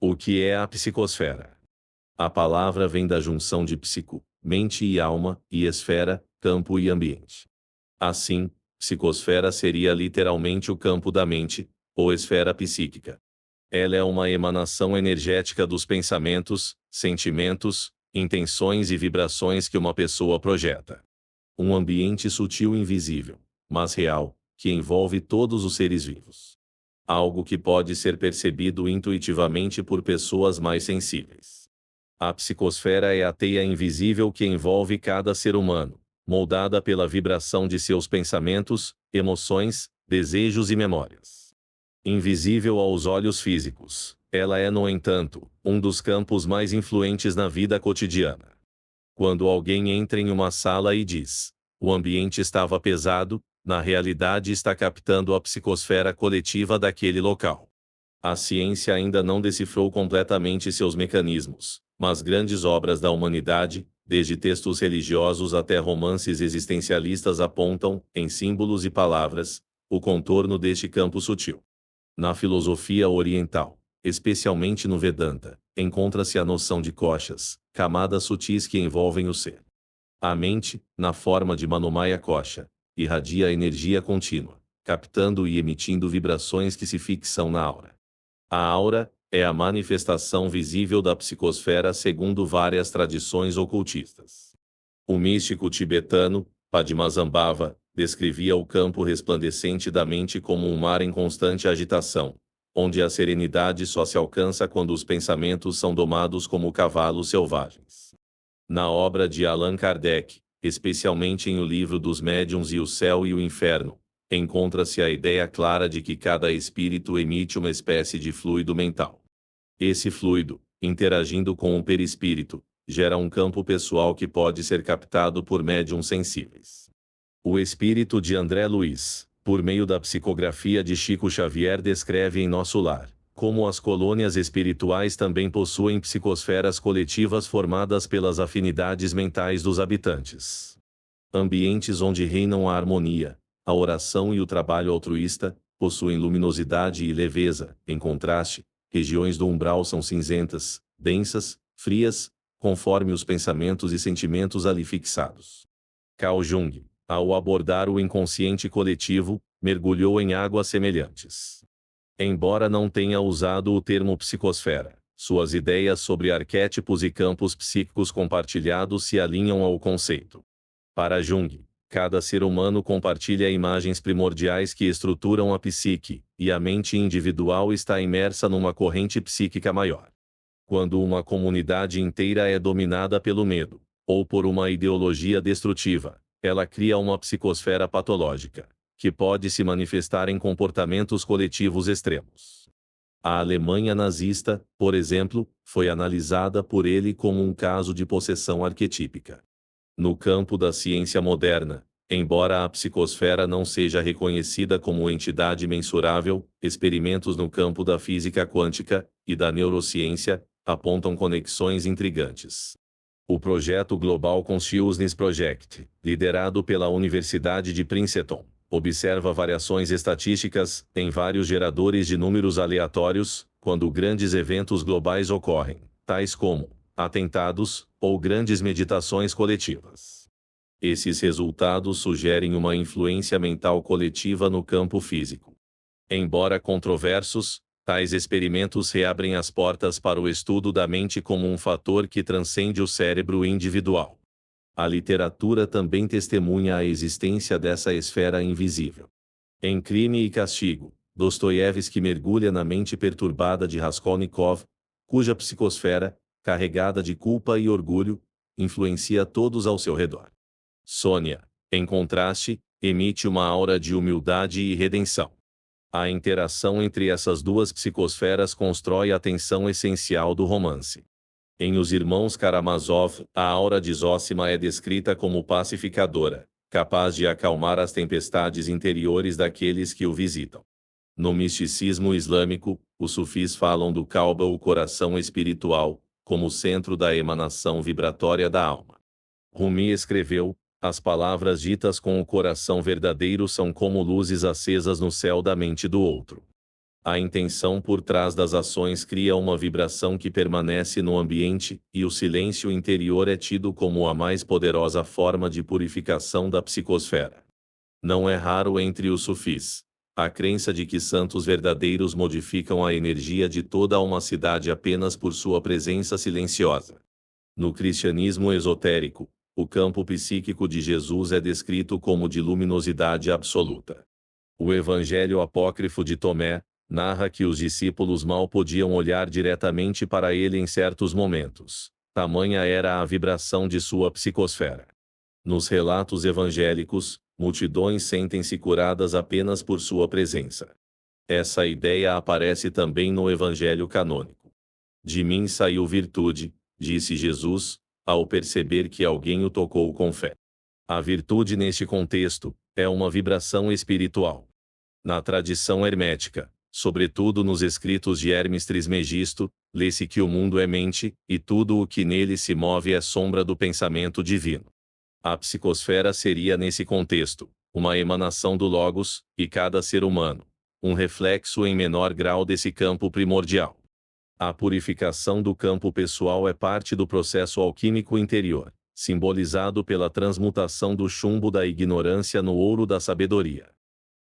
O que é a psicosfera? A palavra vem da junção de psico, mente e alma, e esfera, campo e ambiente. Assim, psicosfera seria literalmente o campo da mente, ou esfera psíquica. Ela é uma emanação energética dos pensamentos, sentimentos, intenções e vibrações que uma pessoa projeta. Um ambiente sutil e invisível, mas real, que envolve todos os seres vivos. Algo que pode ser percebido intuitivamente por pessoas mais sensíveis. A psicosfera é a teia invisível que envolve cada ser humano, moldada pela vibração de seus pensamentos, emoções, desejos e memórias. Invisível aos olhos físicos, ela é, no entanto, um dos campos mais influentes na vida cotidiana. Quando alguém entra em uma sala e diz: "O ambiente estava pesado", na realidade está captando a psicosfera coletiva daquele local. A ciência ainda não decifrou completamente seus mecanismos, mas grandes obras da humanidade, desde textos religiosos até romances existencialistas, apontam, em símbolos e palavras, o contorno deste campo sutil. Na filosofia oriental, especialmente no Vedanta, encontra-se a noção de koshas, camadas sutis que envolvem o ser. A mente, na forma de Manomaya Kosha, irradia energia contínua, captando e emitindo vibrações que se fixam na aura. A aura é a manifestação visível da psicosfera segundo várias tradições ocultistas. O místico tibetano, Padmasambhava, descrevia o campo resplandecente da mente como um mar em constante agitação, onde a serenidade só se alcança quando os pensamentos são domados como cavalos selvagens. Na obra de Allan Kardec, especialmente em O Livro dos Médiuns e O Céu e o Inferno, encontra-se a ideia clara de que cada espírito emite uma espécie de fluido mental. Esse fluido, interagindo com o perispírito, gera um campo pessoal que pode ser captado por médiuns sensíveis. O espírito de André Luiz, por meio da psicografia de Chico Xavier, descreve em Nosso Lar como as colônias espirituais também possuem psicosferas coletivas formadas pelas afinidades mentais dos habitantes. Ambientes onde reinam a harmonia, a oração e o trabalho altruísta, possuem luminosidade e leveza. Em contraste, regiões do umbral são cinzentas, densas, frias, conforme os pensamentos e sentimentos ali fixados. Carl Jung, ao abordar o inconsciente coletivo, mergulhou em águas semelhantes. Embora não tenha usado o termo psicosfera, suas ideias sobre arquétipos e campos psíquicos compartilhados se alinham ao conceito. Para Jung, cada ser humano compartilha imagens primordiais que estruturam a psique, e a mente individual está imersa numa corrente psíquica maior. Quando uma comunidade inteira é dominada pelo medo, ou por uma ideologia destrutiva, ela cria uma psicosfera patológica, que pode se manifestar em comportamentos coletivos extremos. A Alemanha nazista, por exemplo, foi analisada por ele como um caso de possessão arquetípica. No campo da ciência moderna, embora a psicosfera não seja reconhecida como entidade mensurável, experimentos no campo da física quântica e da neurociência apontam conexões intrigantes. O projeto Global Consciousness Project, liderado pela Universidade de Princeton, observa variações estatísticas em vários geradores de números aleatórios quando grandes eventos globais ocorrem, tais como atentados ou grandes meditações coletivas. Esses resultados sugerem uma influência mental coletiva no campo físico. Embora controversos, tais experimentos reabrem as portas para o estudo da mente como um fator que transcende o cérebro individual. A literatura também testemunha a existência dessa esfera invisível. Em Crime e Castigo, Dostoiévski mergulha na mente perturbada de Raskolnikov, cuja psicosfera, carregada de culpa e orgulho, influencia todos ao seu redor. Sônia, em contraste, emite uma aura de humildade e redenção. A interação entre essas duas psicosferas constrói a tensão essencial do romance. Em Os Irmãos Karamazov, a aura de Zósima é descrita como pacificadora, capaz de acalmar as tempestades interiores daqueles que o visitam. No misticismo islâmico, os sufis falam do Qalba, o coração espiritual, como centro da emanação vibratória da alma. Rumi escreveu: "As palavras ditas com o coração verdadeiro são como luzes acesas no céu da mente do outro." A intenção por trás das ações cria uma vibração que permanece no ambiente, e o silêncio interior é tido como a mais poderosa forma de purificação da psicosfera. Não é raro entre os sufis a crença de que santos verdadeiros modificam a energia de toda uma cidade apenas por sua presença silenciosa. No cristianismo esotérico, o campo psíquico de Jesus é descrito como de luminosidade absoluta. O Evangelho apócrifo de Tomé narra que os discípulos mal podiam olhar diretamente para ele em certos momentos. Tamanha era a vibração de sua psicosfera. Nos relatos evangélicos, multidões sentem-se curadas apenas por sua presença. Essa ideia aparece também no Evangelho canônico. De mim saiu virtude, disse Jesus, ao perceber que alguém o tocou com fé. A virtude neste contexto é uma vibração espiritual. Na tradição hermética, sobretudo nos escritos de Hermes Trismegisto, lê-se que o mundo é mente, e tudo o que nele se move é sombra do pensamento divino. A psicosfera seria nesse contexto uma emanação do Logos, e cada ser humano um reflexo em menor grau desse campo primordial. A purificação do campo pessoal é parte do processo alquímico interior, simbolizado pela transmutação do chumbo da ignorância no ouro da sabedoria.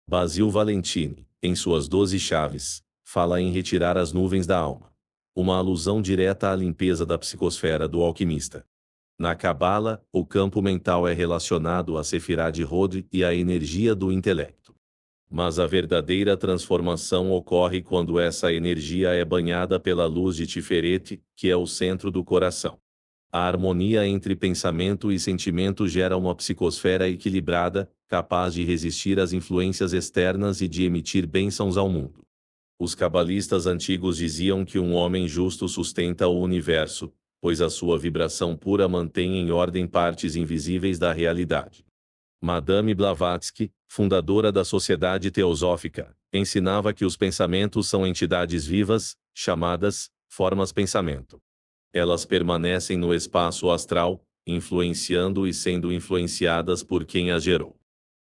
Basil Valentini, em suas 12 chaves, fala em retirar as nuvens da alma. Uma alusão direta à limpeza da psicosfera do alquimista. Na Cabala, o campo mental é relacionado a Sefirá de Hod e à energia do intelecto. Mas a verdadeira transformação ocorre quando essa energia é banhada pela luz de Tiferet, que é o centro do coração. A harmonia entre pensamento e sentimento gera uma psicosfera equilibrada, capaz de resistir às influências externas e de emitir bênçãos ao mundo. Os cabalistas antigos diziam que um homem justo sustenta o universo, pois a sua vibração pura mantém em ordem partes invisíveis da realidade. Madame Blavatsky, fundadora da Sociedade Teosófica, ensinava que os pensamentos são entidades vivas, chamadas formas-pensamento. Elas permanecem no espaço astral, influenciando e sendo influenciadas por quem as gerou.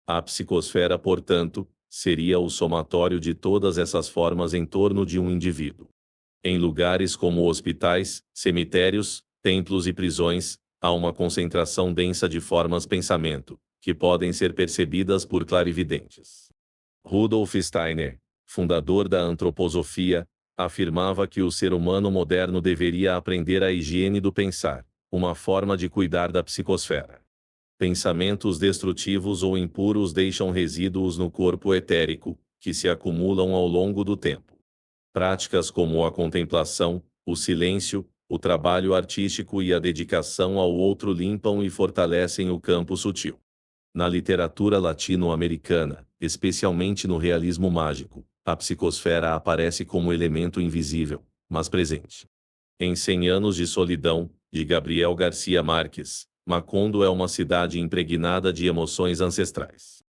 A psicosfera, portanto, seria o somatório de todas essas formas em torno de um indivíduo. Em lugares como hospitais, cemitérios, templos e prisões, há uma concentração densa de formas-pensamento, que podem ser percebidas por clarividentes. Rudolf Steiner, fundador da antroposofia, afirmava que o ser humano moderno deveria aprender a higiene do pensar, uma forma de cuidar da psicosfera. Pensamentos destrutivos ou impuros deixam resíduos no corpo etérico, que se acumulam ao longo do tempo. Práticas como a contemplação, o silêncio, o trabalho artístico e a dedicação ao outro limpam e fortalecem o campo sutil. Na literatura latino-americana, especialmente no realismo mágico, a psicosfera aparece como elemento invisível, mas presente. Em 100 Anos de Solidão, de Gabriel Garcia Marques, Macondo é uma cidade impregnada de emoções ancestrais.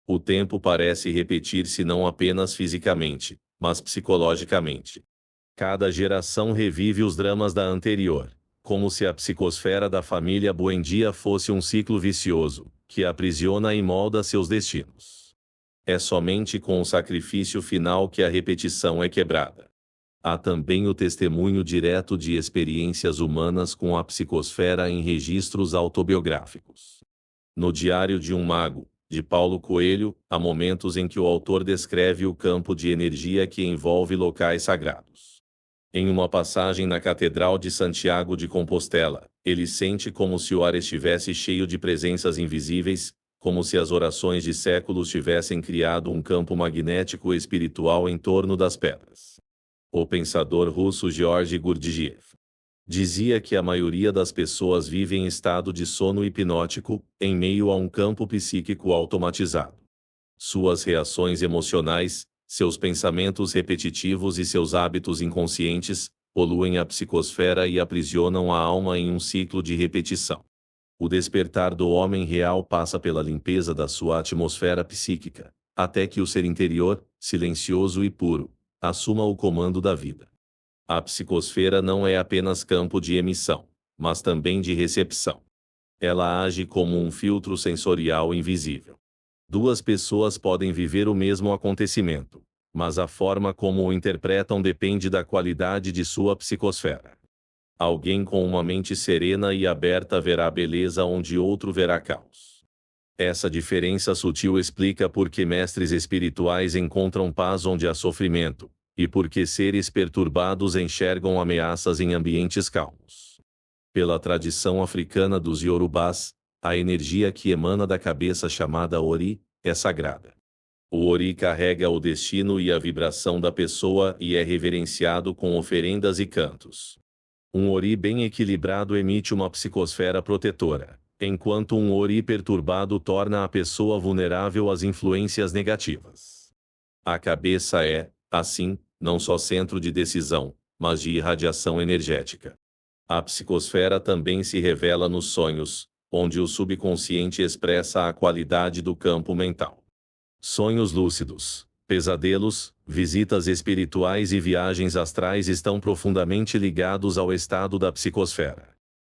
O tempo parece repetir-se não apenas fisicamente, mas psicologicamente. Cada geração revive os dramas da anterior, como se a psicosfera da família Buendia fosse um ciclo vicioso, que aprisiona e molda seus destinos. É somente com o sacrifício final que a repetição é quebrada. Há também o testemunho direto de experiências humanas com a psicosfera em registros autobiográficos. No Diário de um Mago, de Paulo Coelho, há momentos em que o autor descreve o campo de energia que envolve locais sagrados. Em uma passagem na Catedral de Santiago de Compostela, ele sente como se o ar estivesse cheio de presenças invisíveis, como se as orações de séculos tivessem criado um campo magnético espiritual em torno das pedras. O pensador russo Georgy Gurdjieff dizia que a maioria das pessoas vive em estado de sono hipnótico, em meio a um campo psíquico automatizado. Suas reações emocionais, seus pensamentos repetitivos e seus hábitos inconscientes poluem a psicosfera e aprisionam a alma em um ciclo de repetição. O despertar do homem real passa pela limpeza da sua atmosfera psíquica, até que o ser interior, silencioso e puro, assuma o comando da vida. A psicosfera não é apenas campo de emissão, mas também de recepção. Ela age como um filtro sensorial invisível. Duas pessoas podem viver o mesmo acontecimento, mas a forma como o interpretam depende da qualidade de sua psicosfera. Alguém com uma mente serena e aberta verá beleza onde outro verá caos. Essa diferença sutil explica por que mestres espirituais encontram paz onde há sofrimento, e por que seres perturbados enxergam ameaças em ambientes calmos. Pela tradição africana dos Yorubás, a energia que emana da cabeça chamada Ori é sagrada. O Ori carrega o destino e a vibração da pessoa e é reverenciado com oferendas e cantos. Um Ori bem equilibrado emite uma psicosfera protetora, enquanto um Ori perturbado torna a pessoa vulnerável às influências negativas. A cabeça é, assim, não só centro de decisão, mas de irradiação energética. A psicosfera também se revela nos sonhos, onde o subconsciente expressa a qualidade do campo mental. Sonhos lúcidos, pesadelos, visitas espirituais e viagens astrais estão profundamente ligados ao estado da psicosfera.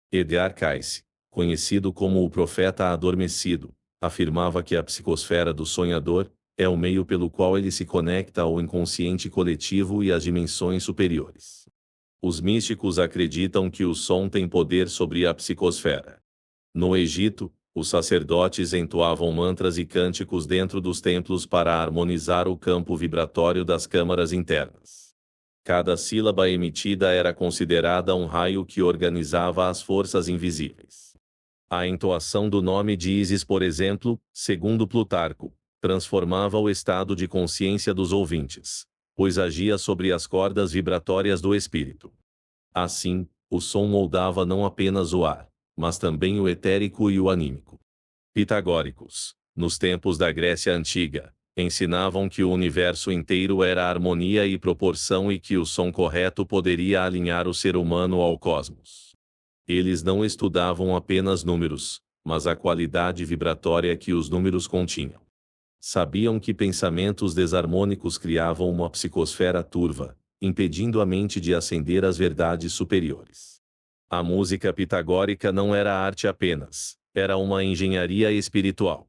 Edgar Cayce, conhecido como o profeta adormecido, afirmava que a psicosfera do sonhador é o meio pelo qual ele se conecta ao inconsciente coletivo e às dimensões superiores. Os místicos acreditam que o som tem poder sobre a psicosfera. No Egito, os sacerdotes entoavam mantras e cânticos dentro dos templos para harmonizar o campo vibratório das câmaras internas. Cada sílaba emitida era considerada um raio que organizava as forças invisíveis. A entoação do nome de Ísis, por exemplo, segundo Plutarco, transformava o estado de consciência dos ouvintes, pois agia sobre as cordas vibratórias do espírito. Assim, o som moldava não apenas o ar, mas também o etérico e o anímico. Pitagóricos, nos tempos da Grécia Antiga, ensinavam que o universo inteiro era harmonia e proporção e que o som correto poderia alinhar o ser humano ao cosmos. Eles não estudavam apenas números, mas a qualidade vibratória que os números continham. Sabiam que pensamentos desarmônicos criavam uma psicosfera turva, impedindo a mente de ascender às verdades superiores. A música pitagórica não era arte apenas, era uma engenharia espiritual.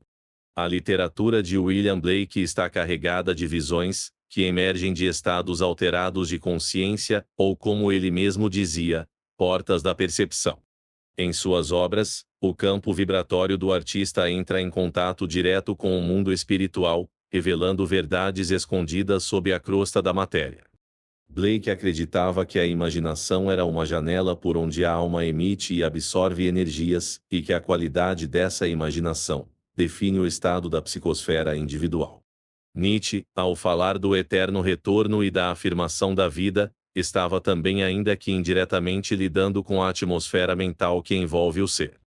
A literatura de William Blake está carregada de visões, que emergem de estados alterados de consciência, ou como ele mesmo dizia, portas da percepção. Em suas obras, o campo vibratório do artista entra em contato direto com o mundo espiritual, revelando verdades escondidas sob a crosta da matéria. Blake acreditava que a imaginação era uma janela por onde a alma emite e absorve energias, e que a qualidade dessa imaginação define o estado da psicosfera individual. Nietzsche, ao falar do eterno retorno e da afirmação da vida, estava também ainda que indiretamente lidando com a atmosfera mental que envolve o ser.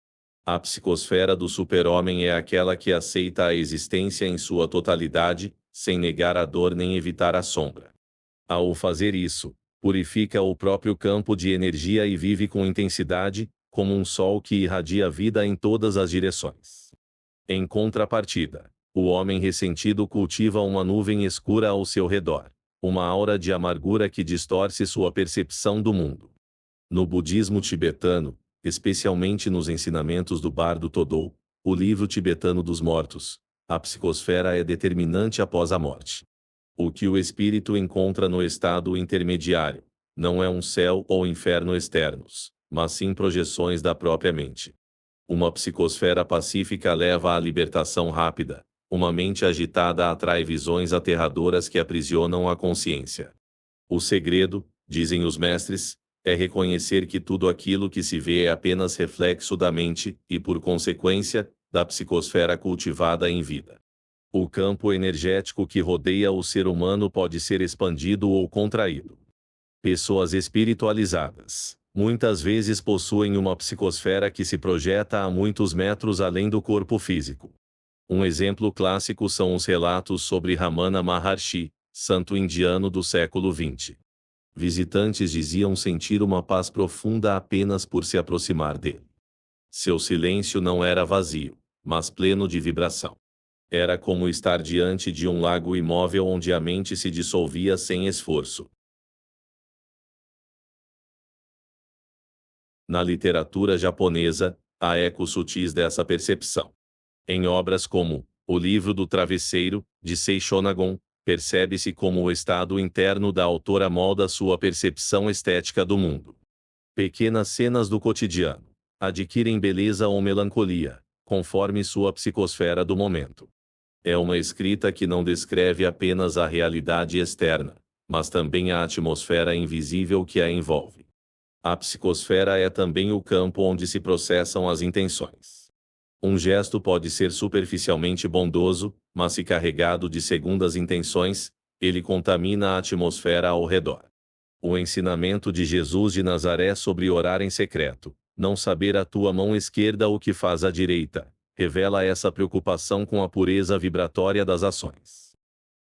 A psicosfera do super-homem é aquela que aceita a existência em sua totalidade, sem negar a dor nem evitar a sombra. Ao fazer isso, purifica o próprio campo de energia e vive com intensidade, como um sol que irradia vida em todas as direções. Em contrapartida, o homem ressentido cultiva uma nuvem escura ao seu redor, uma aura de amargura que distorce sua percepção do mundo. No budismo tibetano, especialmente nos ensinamentos do bardo Todou, o livro tibetano dos mortos, a psicosfera é determinante após a morte. O que o espírito encontra no estado intermediário não é um céu ou inferno externos, mas sim projeções da própria mente. Uma psicosfera pacífica leva à libertação rápida, uma mente agitada atrai visões aterradoras que aprisionam a consciência. O segredo, dizem os mestres, é reconhecer que tudo aquilo que se vê é apenas reflexo da mente, e por consequência, da psicosfera cultivada em vida. O campo energético que rodeia o ser humano pode ser expandido ou contraído. Pessoas espiritualizadas, muitas vezes possuem uma psicosfera que se projeta a muitos metros além do corpo físico. Um exemplo clássico são os relatos sobre Ramana Maharshi, santo indiano do século XX. Visitantes diziam sentir uma paz profunda apenas por se aproximar dele. Seu silêncio não era vazio, mas pleno de vibração. Era como estar diante de um lago imóvel onde a mente se dissolvia sem esforço. Na literatura japonesa, há ecos sutis dessa percepção. Em obras como O Livro do Travesseiro, de Sei Shonagon, percebe-se como o estado interno da autora molda sua percepção estética do mundo. Pequenas cenas do cotidiano adquirem beleza ou melancolia, conforme sua psicosfera do momento. É uma escrita que não descreve apenas a realidade externa, mas também a atmosfera invisível que a envolve. A psicosfera é também o campo onde se processam as intenções. Um gesto pode ser superficialmente bondoso, mas se carregado de segundas intenções, ele contamina a atmosfera ao redor. O ensinamento de Jesus de Nazaré sobre orar em secreto, não saber a tua mão esquerda o que faz a direita, revela essa preocupação com a pureza vibratória das ações.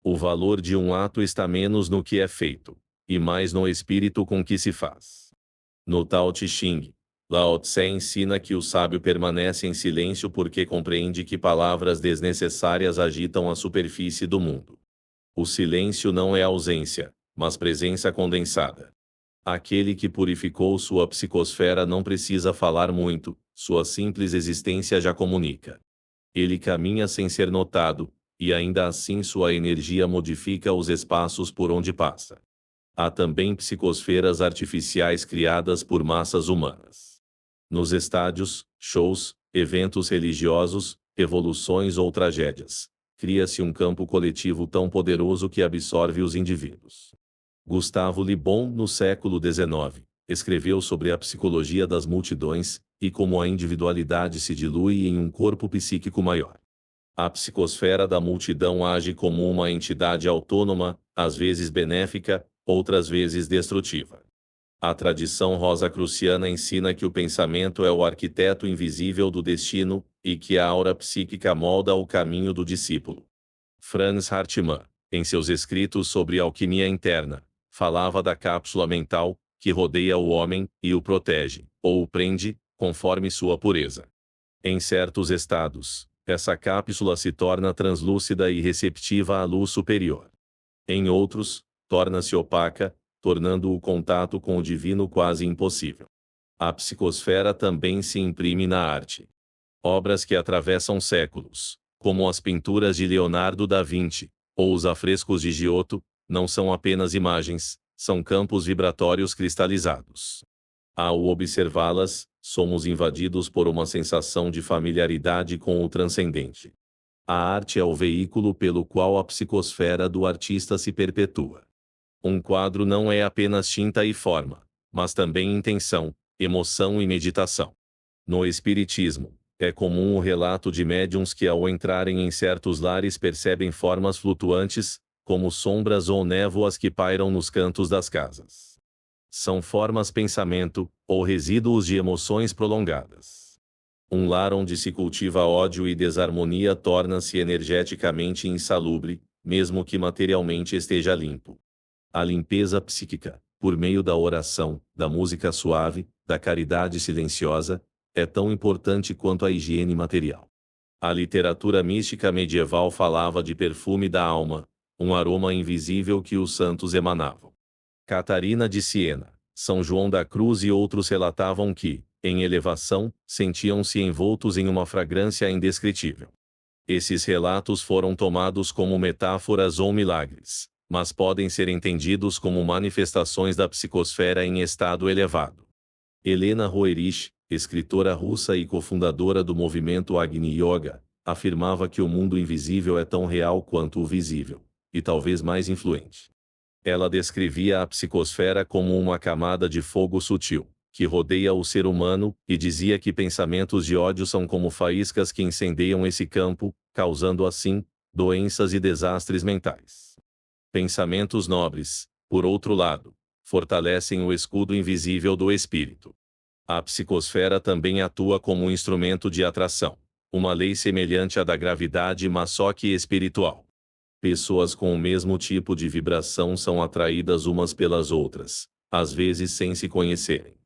O valor de um ato está menos no que é feito, e mais no espírito com que se faz. No Tao Te Ching, Lao Tse ensina que o sábio permanece em silêncio porque compreende que palavras desnecessárias agitam a superfície do mundo. O silêncio não é ausência, mas presença condensada. Aquele que purificou sua psicosfera não precisa falar muito, sua simples existência já comunica. Ele caminha sem ser notado, e ainda assim sua energia modifica os espaços por onde passa. Há também psicosferas artificiais criadas por massas humanas. Nos estádios, shows, eventos religiosos, revoluções ou tragédias, cria-se um campo coletivo tão poderoso que absorve os indivíduos. Gustavo Le Bon, no século XIX, escreveu sobre a psicologia das multidões, e como a individualidade se dilui em um corpo psíquico maior. A psicosfera da multidão age como uma entidade autônoma, às vezes benéfica, outras vezes destrutiva. A tradição rosacruciana ensina que o pensamento é o arquiteto invisível do destino, e que a aura psíquica molda o caminho do discípulo. Franz Hartmann, em seus escritos sobre alquimia interna, falava da cápsula mental, que rodeia o homem, e o protege, ou o prende, conforme sua pureza. Em certos estados, essa cápsula se torna translúcida e receptiva à luz superior. Em outros, torna-se opaca, tornando o contato com o divino quase impossível. A psicosfera também se imprime na arte. Obras que atravessam séculos, como as pinturas de Leonardo da Vinci, ou os afrescos de Giotto, não são apenas imagens, são campos vibratórios cristalizados. Ao observá-las, somos invadidos por uma sensação de familiaridade com o transcendente. A arte é o veículo pelo qual a psicosfera do artista se perpetua. Um quadro não é apenas tinta e forma, mas também intenção, emoção e meditação. No Espiritismo, é comum o relato de médiuns que ao entrarem em certos lares percebem formas flutuantes, como sombras ou névoas que pairam nos cantos das casas. São formas pensamento, ou resíduos de emoções prolongadas. Um lar onde se cultiva ódio e desarmonia torna-se energeticamente insalubre, mesmo que materialmente esteja limpo. A limpeza psíquica, por meio da oração, da música suave, da caridade silenciosa, é tão importante quanto a higiene material. A literatura mística medieval falava de perfume da alma, um aroma invisível que os santos emanavam. Catarina de Siena, São João da Cruz e outros relatavam que, em elevação, sentiam-se envoltos em uma fragrância indescritível. Esses relatos foram tomados como metáforas ou milagres, mas podem ser entendidos como manifestações da psicosfera em estado elevado. Helena Roerich, escritora russa e cofundadora do movimento Agni Yoga, afirmava que o mundo invisível é tão real quanto o visível, e talvez mais influente. Ela descrevia a psicosfera como uma camada de fogo sutil, que rodeia o ser humano, e dizia que pensamentos de ódio são como faíscas que incendeiam esse campo, causando assim, doenças e desastres mentais. Pensamentos nobres, por outro lado, fortalecem o escudo invisível do espírito. A psicosfera também atua como um instrumento de atração, uma lei semelhante à da gravidade mas só que espiritual. Pessoas com o mesmo tipo de vibração são atraídas umas pelas outras, às vezes sem se conhecerem.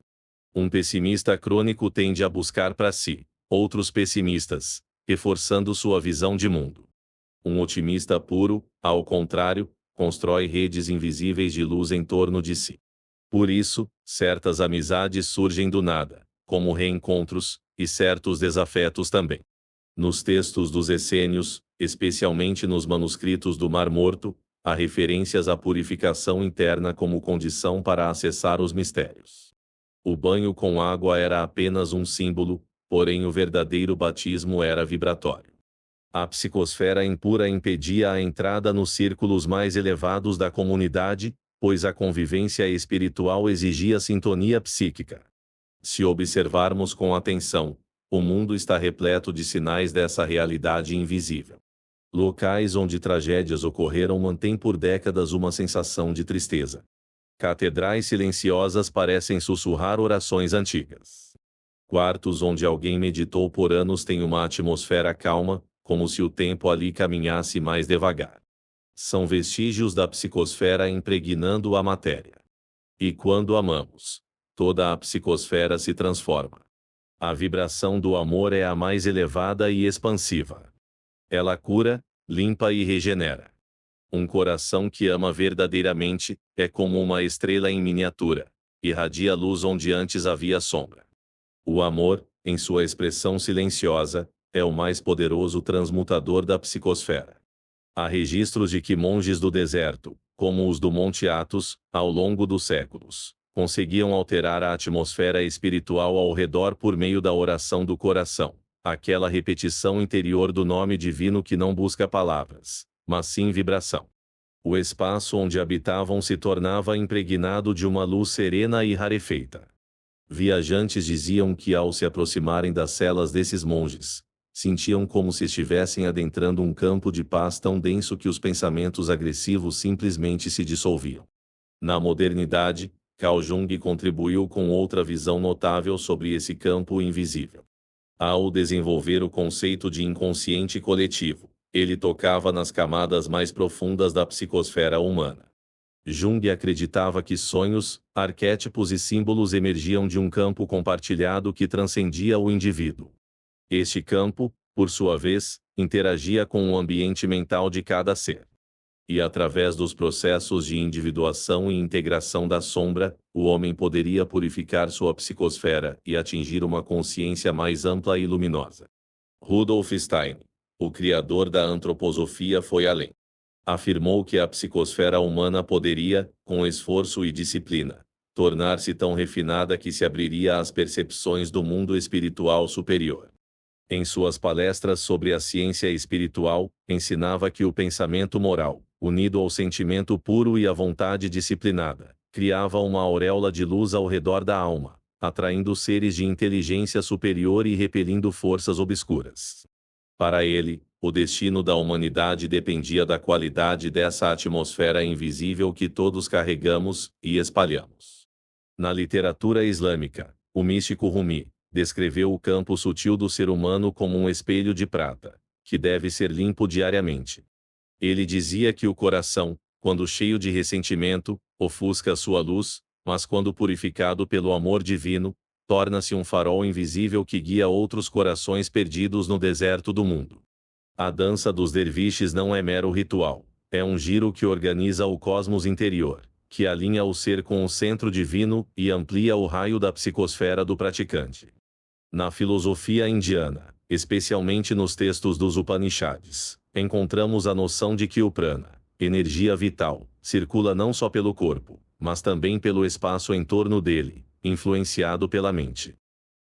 Um pessimista crônico tende a buscar para si outros pessimistas, reforçando sua visão de mundo. Um otimista puro, ao contrário, constrói redes invisíveis de luz em torno de si. Por isso, certas amizades surgem do nada, como reencontros, e certos desafetos também. Nos textos dos essênios, especialmente nos manuscritos do Mar Morto, Há referências à purificação interna como condição para acessar os mistérios. O banho com água era apenas um símbolo, porém o verdadeiro batismo era vibratório. A psicosfera impura impedia a entrada nos círculos mais elevados da comunidade, pois a convivência espiritual exigia sintonia psíquica. Se observarmos com atenção, o mundo está repleto de sinais dessa realidade invisível. Locais onde tragédias ocorreram mantêm por décadas uma sensação de tristeza. Catedrais silenciosas parecem sussurrar orações antigas. Quartos onde alguém meditou por anos têm uma atmosfera calma, como se o tempo ali caminhasse mais devagar. São vestígios da psicosfera impregnando a matéria. E quando amamos, toda a psicosfera se transforma. A vibração do amor é a mais elevada e expansiva. Ela cura, limpa e regenera. Um coração que ama verdadeiramente é como uma estrela em miniatura, irradia luz onde antes havia sombra. O amor, em sua expressão silenciosa, é o mais poderoso transmutador da psicosfera. Há registros de que monges do deserto, como os do Monte Athos, ao longo dos séculos, conseguiam alterar a atmosfera espiritual ao redor por meio da oração do coração, aquela repetição interior do nome divino que não busca palavras, mas sim vibração. O espaço onde habitavam se tornava impregnado de uma luz serena e rarefeita. Viajantes diziam que ao se aproximarem das celas desses monges, sentiam como se estivessem adentrando um campo de paz tão denso que os pensamentos agressivos simplesmente se dissolviam. Na modernidade, Carl Jung contribuiu com outra visão notável sobre esse campo invisível. Ao desenvolver o conceito de inconsciente coletivo, ele tocava nas camadas mais profundas da psicosfera humana. Jung acreditava que sonhos, arquétipos e símbolos emergiam de um campo compartilhado que transcendia o indivíduo. Este campo, por sua vez, interagia com o ambiente mental de cada ser. E através dos processos de individuação e integração da sombra, o homem poderia purificar sua psicosfera e atingir uma consciência mais ampla e luminosa. Rudolf Stein, o criador da antroposofia, foi além. Afirmou que a psicosfera humana poderia, com esforço e disciplina, tornar-se tão refinada que se abriria às percepções do mundo espiritual superior. Em suas palestras sobre a ciência espiritual, ensinava que o pensamento moral, unido ao sentimento puro e à vontade disciplinada, criava uma auréola de luz ao redor da alma, atraindo seres de inteligência superior e repelindo forças obscuras. Para ele, o destino da humanidade dependia da qualidade dessa atmosfera invisível que todos carregamos e espalhamos. Na literatura islâmica, o místico Rumi descreveu o campo sutil do ser humano como um espelho de prata, que deve ser limpo diariamente. Ele dizia que o coração, quando cheio de ressentimento, ofusca sua luz, mas quando purificado pelo amor divino, torna-se um farol invisível que guia outros corações perdidos no deserto do mundo. A dança dos derviches não é mero ritual, é um giro que organiza o cosmos interior, que alinha o ser com o centro divino e amplia o raio da psicosfera do praticante. Na filosofia indiana, especialmente nos textos dos Upanishads, encontramos a noção de que o prana, energia vital, circula não só pelo corpo, mas também pelo espaço em torno dele, influenciado pela mente.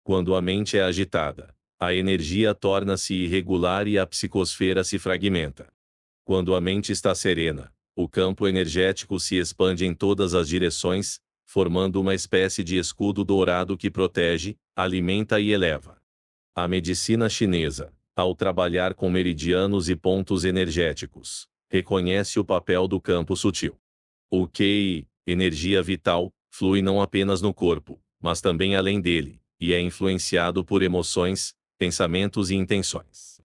Quando a mente é agitada, a energia torna-se irregular e a psicosfera se fragmenta. Quando a mente está serena, o campo energético se expande em todas as direções, formando uma espécie de escudo dourado que protege, alimenta e eleva. A medicina chinesa, ao trabalhar com meridianos e pontos energéticos, reconhece o papel do campo sutil. O Qi, energia vital, flui não apenas no corpo, mas também além dele, e é influenciado por emoções, pensamentos e intenções.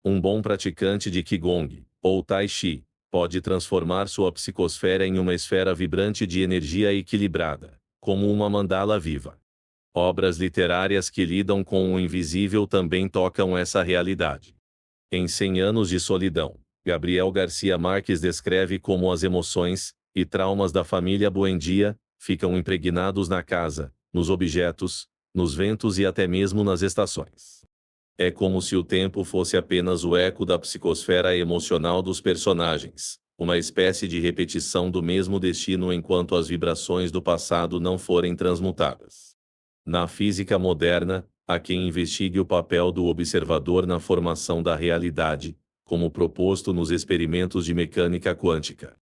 Um bom praticante de Qigong, ou Tai Chi, pode transformar sua psicosfera em uma esfera vibrante de energia equilibrada, como uma mandala viva. Obras literárias que lidam com o invisível também tocam essa realidade. Em 100 Anos de Solidão, Gabriel Garcia Marques descreve como as emoções e traumas da família Buendia ficam impregnados na casa, nos objetos, nos ventos e até mesmo nas estações. É como se o tempo fosse apenas o eco da psicosfera emocional dos personagens, Uma espécie de repetição do mesmo destino enquanto as vibrações do passado não forem transmutadas. Na física moderna, há quem investigue o papel do observador na formação da realidade, como proposto nos experimentos de mecânica quântica.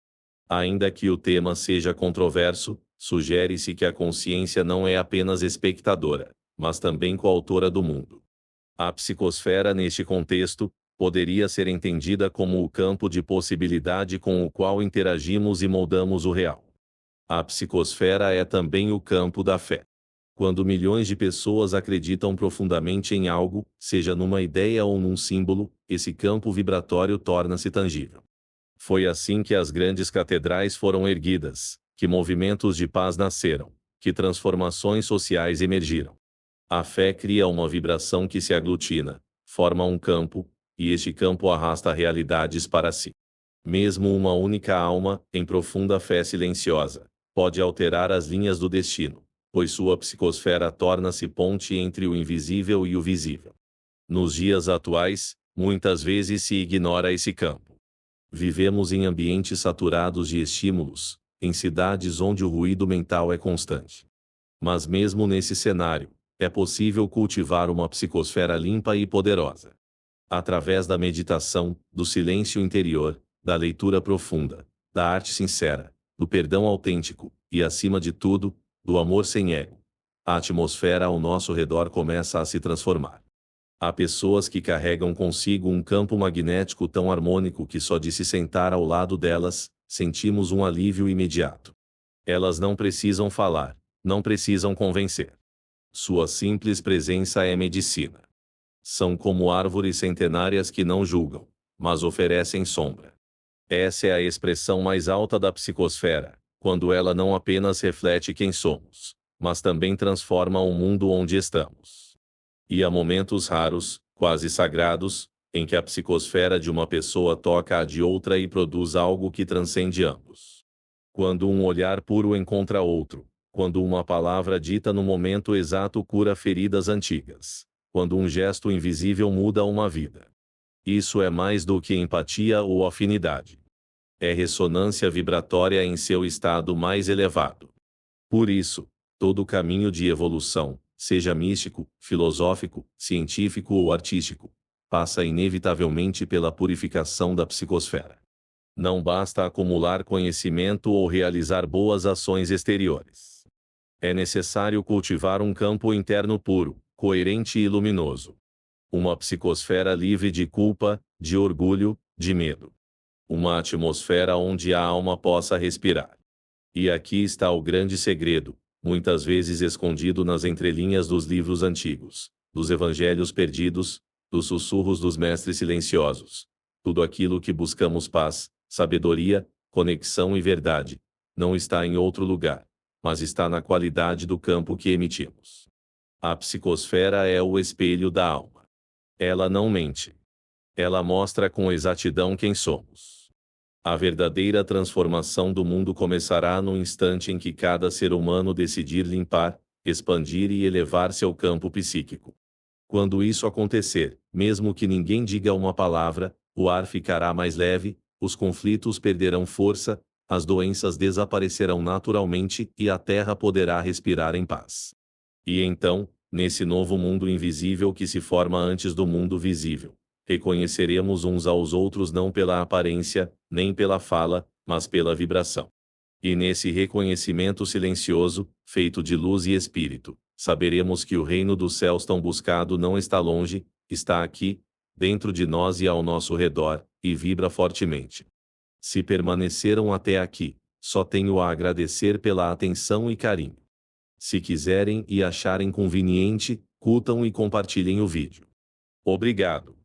Ainda que o tema seja controverso, sugere-se que a consciência não é apenas espectadora, mas também coautora do mundo. A psicosfera, neste contexto, poderia ser entendida como o campo de possibilidade com o qual interagimos e moldamos o real. A psicosfera é também o campo da fé. Quando milhões de pessoas acreditam profundamente em algo, seja numa ideia ou num símbolo, esse campo vibratório torna-se tangível. Foi assim que as grandes catedrais foram erguidas, que movimentos de paz nasceram, que transformações sociais emergiram. A fé cria uma vibração que se aglutina, forma um campo, e este campo arrasta realidades para si. Mesmo uma única alma, em profunda fé silenciosa, pode alterar as linhas do destino, pois sua psicosfera torna-se ponte entre o invisível e o visível. Nos dias atuais, muitas vezes se ignora esse campo. Vivemos em ambientes saturados de estímulos, em cidades onde o ruído mental é constante. Mas mesmo nesse cenário, é possível cultivar uma psicosfera limpa e poderosa. Através da meditação, do silêncio interior, da leitura profunda, da arte sincera, do perdão autêntico, e acima de tudo, do amor sem ego, a atmosfera ao nosso redor começa a se transformar. Há pessoas que carregam consigo um campo magnético tão harmônico que só de se sentar ao lado delas, sentimos um alívio imediato. Elas não precisam falar, não precisam convencer. Sua simples presença é medicina. São como árvores centenárias que não julgam, mas oferecem sombra. Essa é a expressão mais alta da psicosfera, quando ela não apenas reflete quem somos, mas também transforma o mundo onde estamos. E há momentos raros, quase sagrados, em que a psicosfera de uma pessoa toca a de outra e produz algo que transcende ambos. Quando um olhar puro encontra outro, quando uma palavra dita no momento exato cura feridas antigas, quando um gesto invisível muda uma vida. Isso é mais do que empatia ou afinidade. É ressonância vibratória em seu estado mais elevado. Por isso, todo caminho de evolução, seja místico, filosófico, científico ou artístico, passa inevitavelmente pela purificação da psicosfera. Não basta acumular conhecimento ou realizar boas ações exteriores. É necessário cultivar um campo interno puro, coerente e luminoso. Uma psicosfera livre de culpa, de orgulho, de medo. Uma atmosfera onde a alma possa respirar. E aqui está o grande segredo, muitas vezes escondido nas entrelinhas dos livros antigos, dos evangelhos perdidos, dos sussurros dos mestres silenciosos. Tudo aquilo que buscamos paz, sabedoria, conexão e verdade, não está em outro lugar, mas está na qualidade do campo que emitimos. A psicosfera é o espelho da alma. Ela não mente. Ela mostra com exatidão quem somos. A verdadeira transformação do mundo começará no instante em que cada ser humano decidir limpar, expandir e elevar seu campo psíquico. Quando isso acontecer, mesmo que ninguém diga uma palavra, o ar ficará mais leve, os conflitos perderão força, as doenças desaparecerão naturalmente e a Terra poderá respirar em paz. E então, nesse novo mundo invisível que se forma antes do mundo visível, reconheceremos uns aos outros não pela aparência, nem pela fala, mas pela vibração. E nesse reconhecimento silencioso, feito de luz e espírito, saberemos que o reino dos céus tão buscado não está longe, está aqui, dentro de nós e ao nosso redor, e vibra fortemente. Se permaneceram até aqui, só tenho a agradecer pela atenção e carinho. Se quiserem e acharem conveniente, curtam e compartilhem o vídeo. Obrigado.